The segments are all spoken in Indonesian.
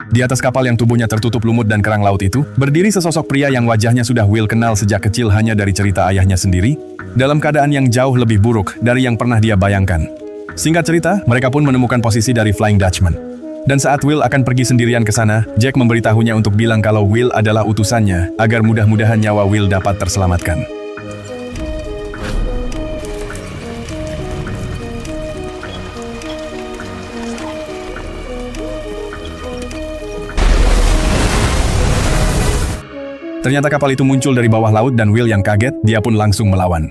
Di atas kapal yang tubuhnya tertutup lumut dan kerang laut itu, berdiri sesosok pria yang wajahnya sudah Will kenal sejak kecil hanya dari cerita ayahnya sendiri, dalam keadaan yang jauh lebih buruk dari yang pernah dia bayangkan. Singkat cerita, mereka pun menemukan posisi dari Flying Dutchman. Dan saat Will akan pergi sendirian ke sana, Jack memberitahunya untuk bilang kalau Will adalah utusannya, agar mudah-mudahan nyawa Will dapat terselamatkan. Ternyata kapal itu muncul dari bawah laut dan Will yang kaget, dia pun langsung melawan.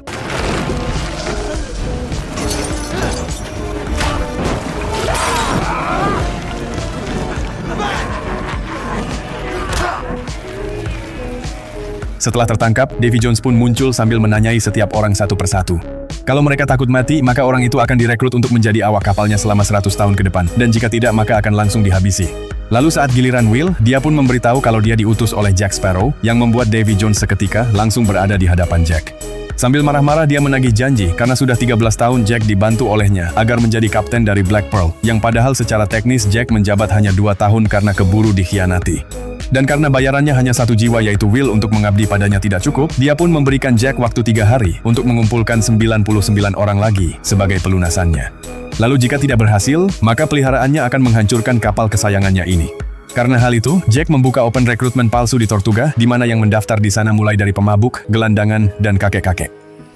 Setelah tertangkap, Davy Jones pun muncul sambil menanyai setiap orang satu persatu. Kalau mereka takut mati, maka orang itu akan direkrut untuk menjadi awak kapalnya selama 100 tahun ke depan, dan jika tidak maka akan langsung dihabisi. Lalu saat giliran Will, dia pun memberitahu kalau dia diutus oleh Jack Sparrow, yang membuat Davy Jones seketika langsung berada di hadapan Jack. Sambil marah-marah dia menagih janji karena sudah 13 tahun Jack dibantu olehnya agar menjadi kapten dari Black Pearl, yang padahal secara teknis Jack menjabat hanya 2 tahun karena keburu dikhianati. Dan karena bayarannya hanya 1 jiwa yaitu Will untuk mengabdi padanya tidak cukup, dia pun memberikan Jack waktu 3 hari untuk mengumpulkan 99 orang lagi sebagai pelunasannya. Lalu jika tidak berhasil, maka peliharaannya akan menghancurkan kapal kesayangannya ini. Karena hal itu, Jack membuka open rekrutmen palsu di Tortuga, di mana yang mendaftar di sana mulai dari pemabuk, gelandangan, dan kakek-kakek.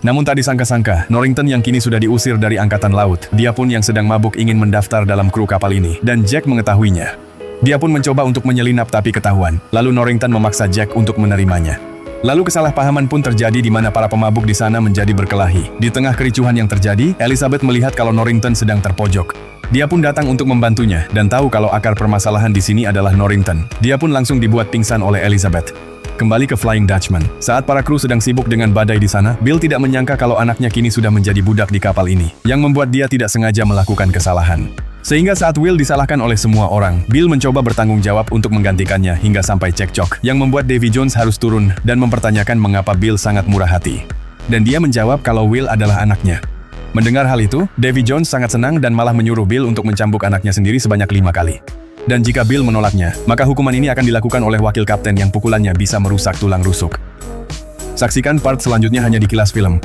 Namun tak disangka-sangka, Norrington yang kini sudah diusir dari Angkatan Laut, dia pun yang sedang mabuk ingin mendaftar dalam kru kapal ini, dan Jack mengetahuinya. Dia pun mencoba untuk menyelinap tapi ketahuan, lalu Norrington memaksa Jack untuk menerimanya. Lalu kesalahpahaman pun terjadi di mana para pemabuk di sana menjadi berkelahi. Di tengah kericuhan yang terjadi, Elizabeth melihat kalau Norrington sedang terpojok. Dia pun datang untuk membantunya, dan tahu kalau akar permasalahan di sini adalah Norrington. Dia pun langsung dibuat pingsan oleh Elizabeth. Kembali ke Flying Dutchman. Saat para kru sedang sibuk dengan badai di sana, Bill tidak menyangka kalau anaknya kini sudah menjadi budak di kapal ini, yang membuat dia tidak sengaja melakukan kesalahan. Sehingga saat Will disalahkan oleh semua orang, Bill mencoba bertanggung jawab untuk menggantikannya hingga sampai cekcok, yang membuat Davy Jones harus turun dan mempertanyakan mengapa Bill sangat murah hati. Dan dia menjawab kalau Will adalah anaknya. Mendengar hal itu, Davy Jones sangat senang dan malah menyuruh Bill untuk mencambuk anaknya sendiri sebanyak 5 kali. Dan jika Bill menolaknya, maka hukuman ini akan dilakukan oleh wakil kapten yang pukulannya bisa merusak tulang rusuk. Saksikan part selanjutnya hanya di Kilas Film.